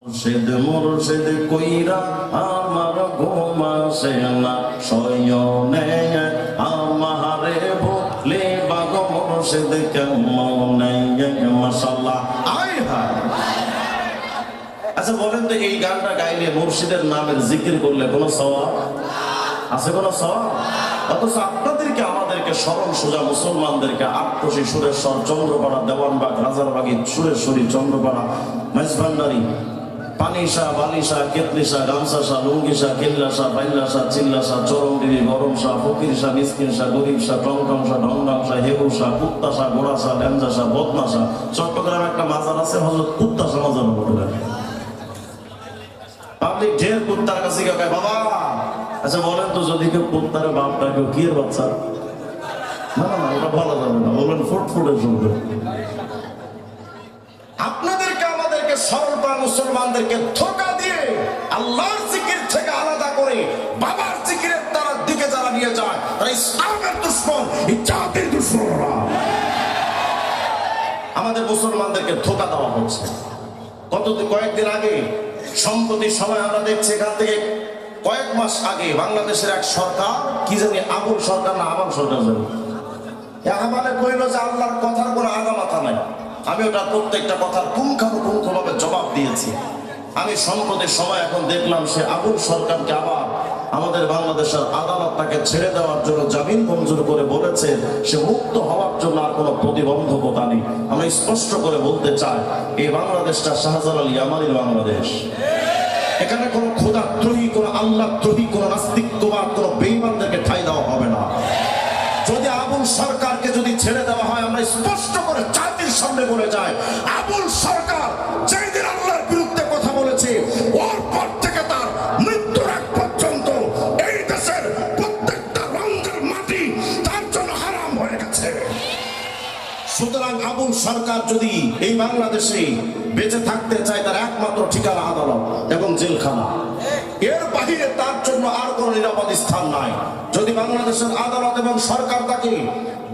মুর্শিদ কইরা আমার ঘুম আসে না, শয়নে আমারে ভুলে বাগ মুর্শিদ কেমনে। মাশাআল্লাহ, আয় হায়। আচ্ছা বলেন তো, এই গানটা গাইলে মুর্শিদের নামের জিকির করলে কোনো সওয়াব আছে? কোনো সওয়াব? অথচ আপনাদেরকে আমাদেরকে সরল সোজা মুসলমানদেরকে আটপশি, সুরেশ্বর, চন্দ্রপাড়া, দেওয়ানবাগ, রাজারবাগী, সুরেশ্বরী, চন্দ্রপাড়া, মাইজভান্ডারি, পানিশা, বালিশা, কেতলিশা, গামসাশা, লুঙ্গিশা, কিল্লাশা, বাইল্লাশা, চিল্লাশা, চরমডিরি, গরমশা, ফকিরশা, মিসকিনশা, গরিবশা, টংটংশা, ঢংঢংশা, হেবুশা, কুত্তাশা, গোড়াশা, ল্যামজাশা, বদনাশা। চট্টগ্রামে একটা মাজার আছে, হযরত কুত্তাশা মাজার বলে। পাবলিক ঢের কুত্তার কাছে গিয়ে কয়, বাবা আচ্ছা বলেন তো, যদি কেউ কুত্তার বাপটা কেউ কি এর বাচ্চা? না না, ওটা বলা যাবে না, বলবেন ফুটফুটে শুনবে। আপনাদেরকে আমাদেরকে সরলতা মুসলমানদেরকে ধোঁকা দিয়ে আল্লাহর জিকির থেকে আলাদা করে বাবার জিকিরের তার দিকে যারা নিয়ে যায়, তারা ইসলামের দুশমন, জাতির দুশমন। আমাদের মুসলমানদেরকে ধোঁকা দেওয়া হচ্ছে। কয়েকদিন আগে, সম্প্রতি সময় আমরা দেখছি, এখান থেকে কয়েক মাস আগে বাংলাদেশের এক সরকার, কি জানি আবুল সরকার না আবাল সরকার জানি, আমাদের কইল যে আল্লাহর কথার কোনো আগা মাথা নাই। আমি ওটা প্রত্যেকটা কথার পুঙ্খানুপুঙ্খভাবে জবাব দিয়েছি। আমি সম্প্রতি সময় এখন দেখলাম সে আবুল সরকারকে আবার আমাদের বাংলাদেশের আদালত তাকে ছেড়ে দেওয়ার জন্য জামিন মঞ্জুর করে বলেছে সে মুক্ত হওয়ার জন্য আর কোনো প্রতিবন্ধকতা নেই। আমরা স্পষ্ট করে বলতে চাই, এই বাংলাদেশটা শাহজালাল ইয়ামানির বাংলাদেশ। এখানে কোনো খোদাদ্রোহী, কোনো আল্লাহদ্রোহী, কোনো নাস্তিকবাদ, কোনো বেঈমানদেরকে ঠাঁই দেওয়া হবে না। যদি আবুল সরকারকে যদি ছেড়ে দেওয়া হয়, আমরা স্পষ্ট করে জাতির সামনে বলে যাই, আবুল সরকার যেই দিন আল্লাহর বিরুদ্ধে কথা বলেছে, ওর পর থেকে তার মৃত্যুর আগ পর্যন্ত এই দেশের প্রত্যেকটা রঙের মাটি তার জন্য হারাম হয়ে গেছে। সুতরাং আবুল সরকার যদি এই বাংলাদেশে বেঁচে থাকতে চায়, তার একমাত্র ঠিকানা আদালত এবং জেলখানা। এর বাহিরে তার জন্য আর কোনো নিরাপদ স্থান নাই। যদি বাংলাদেশের আদালত এবং সরকার তাকে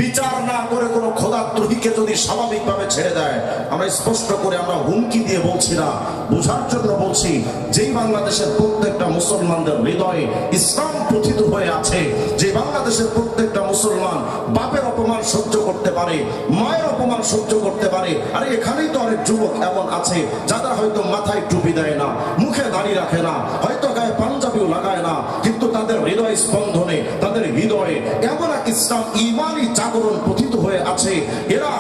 বিচার না করে কোনো খোদাদ্রোহীকে যদি স্বাভাবিকভাবে ছেড়ে দেয়, আমরা স্পষ্ট করে, আমরা হুমকি দিয়ে বলছি না, বোঝার জন্য বলছি, যেই বাংলাদেশের প্রত্যেকটা মুসলমানদের হৃদয়ে ইসলাম প্রথিত হয়ে আছে, যে বাংলাদেশের প্রত্যেকটা মুসলমান বাপের অপমান সহ্য করতে পারে, মায়ের অপমান সহ্য করতে পারে। আর এখানেই তো অনেক যুবক এমন আছে যারা হয়তো মাথায় টুপি দেয় না, মুখে দাড়ি রাখে না, হয়তো গায়ে পাঞ্জাবিও লাগায় না, কিন্তু তাদের হৃদয় স্পন্দনে, তাদের হৃদয়ে এমন এক ইসলাম ঈমানি জাগরণ পতিত হয়ে আছে। এরা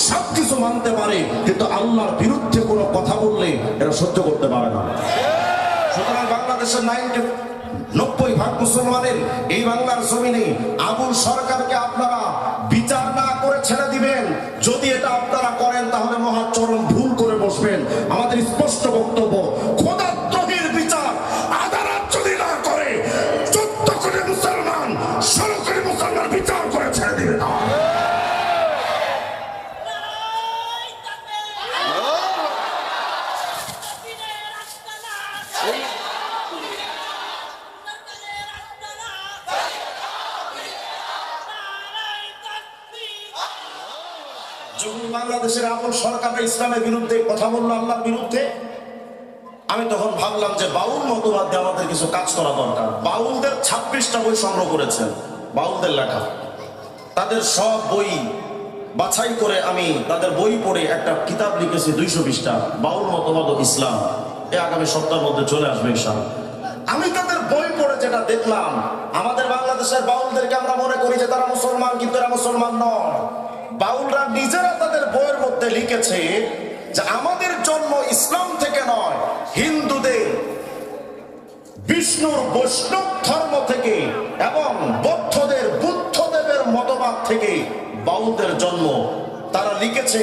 সবকিছু মানতে পারে, কিন্তু আল্লাহর বিরুদ্ধে কোনো কথা বললে এরা সহ্য করতে পারে না। সুতরাং বাংলাদেশের 90% মুসলমানের এই বাংলার জমিনে আবুল সরকারকে আপনারা বিচার না করে ছেড়ে দিবেন। যদি এটা আপনারা করেন, তাহলে মহাচরম ভুল করে বসবেন। আমাদের স্পষ্ট বক্তব্য, খোদাদ্রোহীর বিচার আদালত যদি না করে, 14 কোটি মুসলমান, 16 কোটি মুসলমান বিচার করে ছেড়ে দিবে না। বাংলাদেশের আবুল সরকার ইসলামের বিরুদ্ধে কথা বললো, আল্লাহর বিরুদ্ধে, আমি তখন ভাবলাম যে বাউল মতবাদ দিয়ে আমাদের কিছু কাজ করা দরকার। বাউলদের 26টা বই সংগ্রহ করেছেন, বাউলদের লেখা, তাদের সব বই বাছাই করে আমি তাদের বই পড়ে একটা কিতাব লিখেছি, 220 পৃষ্ঠা, বাউল মতবাদ ও ইসলাম। আগামী সপ্তাহের মধ্যে চলে আসবে ইনশাআল্লাহ। আমি তাদের বই পড়ে যেটা দেখলাম, আমাদের বাংলাদেশের বাউলদেরকে আমরা মনে করি যে তারা মুসলমান, কিন্তু এরা মুসলমান নয়। বাউলরা নিজেরা তাদের বইয়ের মধ্যে লিখেছে যে আমাদের জন্ম ইসলাম থেকে নয়, হিন্দুদের বিষ্ণুর বৈষ্ণব ধর্ম থেকে এবং বৌদ্ধদের বুদ্ধদেবের মতবাদ থেকে বাউলদের জন্ম। তারা লিখেছে,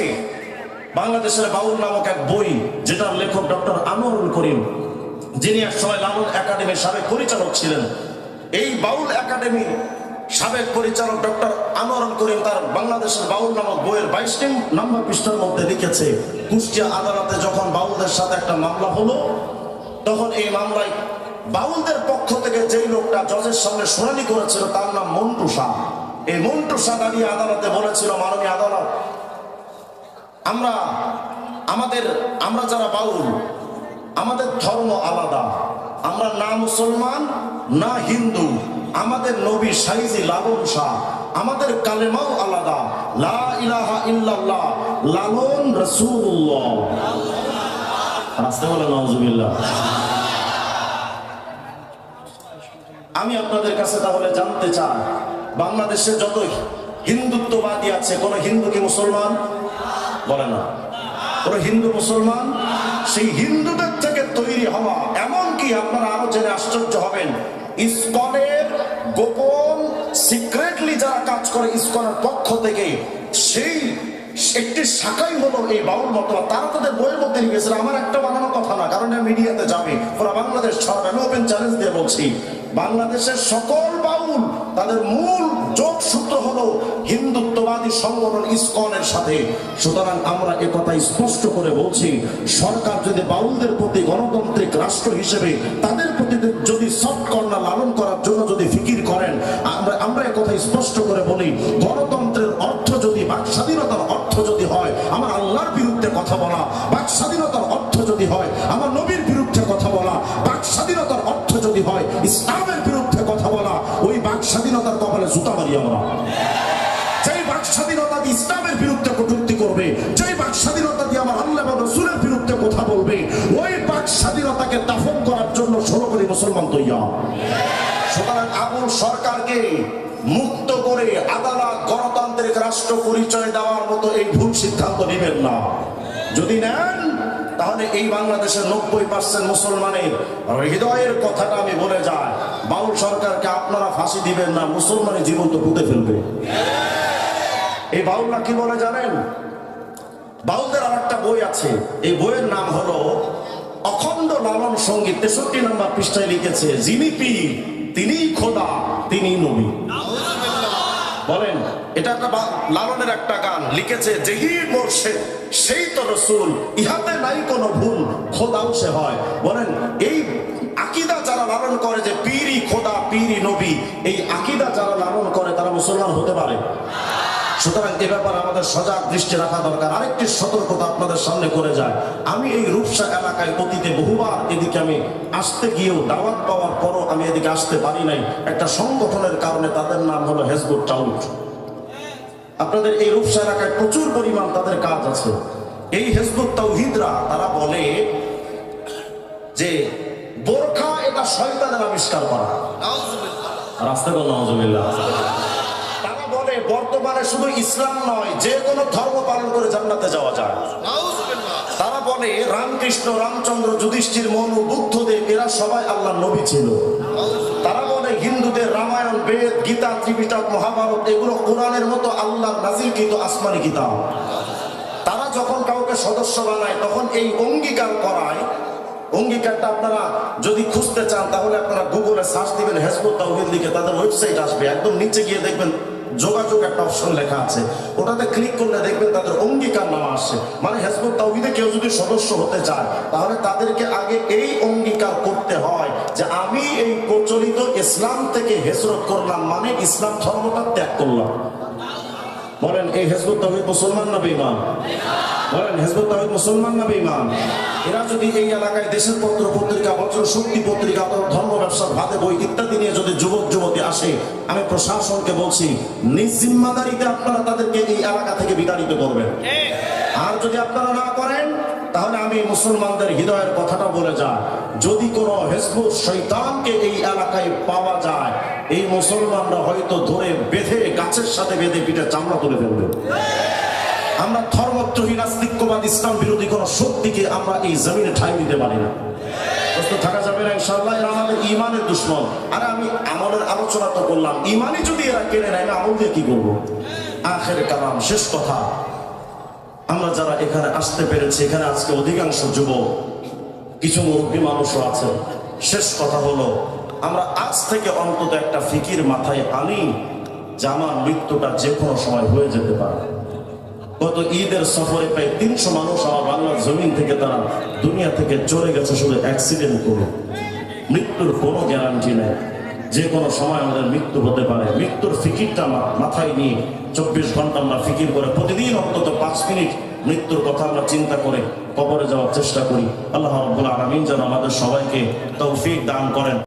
বাংলাদেশের বাউল নামক এক বই, যেটার লেখক ডক্টর আনোয়ারুল করিম, যিনি এক সময় লালন একাডেমির সাবেক পরিচালক ছিলেন। এই বাউল একাডেমির সাবেক পরিচালক ডক্টর আনোয়ারুল করিম তার বাংলাদেশের বাউল নামক বইয়ের 22 নম্বর পৃষ্ঠার মধ্যে লিখেছে, কুষ্টিয়া আদালতে যখন বাউলদের সাথে একটা মামলা হলো, তখন এই মামলায় বাউলদের পক্ষ থেকে যেই লোকটা জজের সামনে শুনানি করেছিল, তার নাম মন্টু শাহ। এই মন্টু শাহ দাঁড়িয়ে আদালতে বলেছিল, মাননীয় আদালত, আমরা যারা বাউল, আমাদের ধর্ম আলাদা, আমরা না মুসলমান না হিন্দু, আমাদের নবী সাইজি লালন শাহ, আমাদের কালেমাও আলাদা, লা ইলাহা ইল্লাল্লাহ লালন রাসূলুল্লাহ। আসতে বলে নাউজুবিল্লাহ। আমি আপনাদের কাছে তাহলে জানতে চাই, বাংলাদেশে যত হিন্দুত্ববাদী আছে, কোন হিন্দু কি মুসলমান? বলে না। কোন হিন্দু মুসলমান? সেই হিন্দুদের থেকে তৈরি হওয়া, এমনকি আপনারা আরো জেনে আশ্চর্য হবেন, ইসকনের গোপন সিক্রেটলি যারা কাজ করে ইসকনের পক্ষ থেকে, সেই একটি শাখাই হলো এই বাউল মতবাদ। তারা তাদের বইয়ের মধ্যে লিখেছিল, আমার একটা বানানো কথা না, কারণ মিডিয়াতে যাবে পুরো বাংলাদেশ ছড়াবে। আমি ওপেন চ্যালেঞ্জ দিয়ে বলছি, বাংলাদেশের সকল বাউল তাদের মূল যোগসূত্র হলো হিন্দুত্ববাদী সংগঠন ইসকনের সাথে। সুতরাং আমরা এ কথা স্পষ্ট করে বলছি, সরকার যদি বাউলদের প্রতি গণতান্ত্রিক রাষ্ট্র হিসেবে তাদের প্রতি যদি সফট কর্নার লালন করার জন্য যদি ফিকির করেন, আমরা এ কথা স্পষ্ট করে বলি, গণতন্ত্রের অর্থ যদি, বাক স্বাধীনতার অর্থ যদি হয় আমার আল্লাহর বিরুদ্ধে কথা বলা, বাক স্বাধীনতার অর্থ যদি হয় আমার নবীর বিরুদ্ধে কথা বলা, বাক স্বাধীনতার অর্থ যদি হয় ইসলামের বিরুদ্ধে কথা বলা, ওই বাক স্বাধীনতার কপালে জুতা মারি আমরা। যেই বাক স্বাধীনতা দিয়ে ইসলামের বিরুদ্ধে কটূক্তি করবে, যেই বাক স্বাধীনতা দিয়ে আমার আল্লাহ এবং রাসূলের বিরুদ্ধে কথা বলবে, ওই বাক স্বাধীনতাকে দাফন করার জন্য 16 কোটি মুসলমান তৈরি। সুতরাং আবুল সরকারকে মুক্ত করে আদালত গণতান্ত্রিক রাষ্ট্র পরিচয় দেওয়ার মতো এই ভুল সিদ্ধান্ত নেবেন না। যদি নেন তাহলে এই বাংলাদেশের 90% মুসলমানের হৃদয়ের কথাটা আমি বলে যাই, বাউল সরকারকে আপনারা ফাঁসি দিবেন না, মুসলমানের জীবন তো পুঁতে ফেলবে। এই বাউলরা কি বলে জানেন? বাউলদের আর একটা বই আছে, এই বইয়ের নাম হলো অখণ্ড লালন সঙ্গীত। 63 নম্বর পৃষ্ঠায় লিখেছে, যিনি পীর তিনি খোদা তিনি নবী। বলেন, এটা একটা লালনের একটা গান লিখেছে, যেই মোর্শেদ সেই তো রসুল, ইহাতে নাই কোনো ভুল, খোদাও সে হয়। বলেন, এই আকীদা যারা লালন করে যে পীরই খোদা পীরই নবী, এই আকীদা যারা লালন করে তারা মুসলমান হতে পারে? সুতরাং এ ব্যাপারে আমাদের সজাগ দৃষ্টি রাখা দরকার। আরেকটি সতর্কতা আপনাদের সামনে করে যায়, আমি এই রূপসা এলাকায় অতীতে বহুবার এদিকে আমি আসতে গিয়েও, দাওয়াত পাওয়ার পরও আমি এদিকে আসতে পারি নাই একটা সংগঠনের কারণে, তাদের নাম হলো হেজবুত তাওহীদ। আপনাদের এই রূপসা এলাকায় প্রচুর পরিমাণ তাদের কাজ আছে। এই হেজবুত তাওহীদরা তারা বলে যে বোরখা এটা শয়তানের আবিষ্কার করা। রাস্তায় বল নাউজুবিল্লাহ। বর্তমানে শুধু ইসলাম নয়, যে কোনো ধর্ম পালন করে জান্নাতে যাওয়া যায়। তারা বলে রামকৃষ্ণ, রামচন্দ্র, যুধিষ্ঠির, মনু, বুদ্ধদেব এরা সবাই আল্লাহর নবী ছিল। তারা বলে হিন্দুদের রামায়ণ, বেদ, গীতা, ত্রিপিটক, মহাভারত এগুলো কোরআনের মতো আল্লাহর নাজিলকৃত আসমানি কিতাব। তারা যখন কাউকে সদস্য বানায় তখন এই অঙ্গীকার করায়, অঙ্গীকারটা আপনারা যদি খুঁজতে চান তাহলে আপনারা গুগলে সার্চ দিবেন হেজবুত তাওহীদ লিখে, তাদের ওয়েবসাইট আসবে। একদম নিচে গিয়ে দেখবেন যোগাযোগ একটা অপশন লেখা আছে, ওটাতে ক্লিক করলে দেখবেন তাদের অঙ্গীকার নামা আসছে। মানে হেজবুত তাওহীদে কেউ যদি সদস্য হতে চায় তাহলে তাদেরকে আগে এই অঙ্গীকার করতে হয় যে আমি এই প্রচলিত ইসলাম থেকে হিজরত করলাম, মানে ইসলাম ধর্মটা ত্যাগ করলাম। বলেন, এই হেজবুত তাওহীদ মুসলমান না বেঈমান? বলেন, হেজবুত তাওহীদ মুসলমান না বেঈমান? এরা যদি এই এলাকায় দেশের পত্র পত্রিকা, বজ্র শক্তি পত্রিকা, ধর্ম ব্যবসা, ভাতে বই ইত্যাদি নিয়ে যদি যুবক যুবতী আসে, আমি প্রশাসনকে বলছি নিজ জিম্মাদারিতে আপনারা তাদেরকে এই এলাকা থেকে বিতাড়িত করবেন। আর যদি আপনারা না করেন তাহলে আমি মুসলমানদের হৃদয়ের কথাটা বলে যাই, যদি কোনো হেজবুত শয়তানকে এই এলাকায় পাওয়া যায়, এই মুসলমানরা হয়তো ধরে বেঁধে, গাছের সাথে বেঁধে পিঠে চামড়া তুলে ফেলবে। আমরা ধর্মদ্রোহী, নাস্তিক্যবাদ, ইসলাম বিরোধী কোন শক্তিকে আমরা এই জমিনে ঠাঁই দিতে পারি না। প্রস্তুত থাকা যাবে না ইনশাআল্লাহ। এরা আমাদের ইমানের দুশমন। আরে আমি আমলের আলোচনা তো করলাম, ইমানই যদি এরা কেড়ে নেয়, আমি আমল দিয়ে কি করবো? আখেরে কালাম, শেষ কথা, আমরা যারা এখানে আসতে পেরেছি, এখানে আজকে অধিকাংশ যুবক, কিছু মুরব্বী মানুষও আছে। শেষ কথা হলো, আমরা আজ থেকে অন্তত একটা ফিকির মাথায় আনি যে আমার মৃত্যুটা যে কোনো সময় হয়ে যেতে পারে। গত ঈদের সফরে প্রায় 300 মানুষ আমার বাংলার জমিন থেকে তারা দুনিয়া থেকে চলে গেছে শুধু অ্যাক্সিডেন্ট করে। মৃত্যুর কোনো গ্যারান্টি নেই, যে কোনো সময় আমাদের মৃত্যু হতে পারে। মৃত্যুর ফিকিরটা মাথায় নিয়ে 24 ঘন্টা আমরা ফিকির করে প্রতিদিন অন্তত 5 মিনিট মৃত্যুর কথা আমরা চিন্তা করে কবরে যাওয়ার চেষ্টা করি। আল্লাহ রাব্বুল আলামিন যেন আমাদের সবাইকে তৌফিক দান করেন।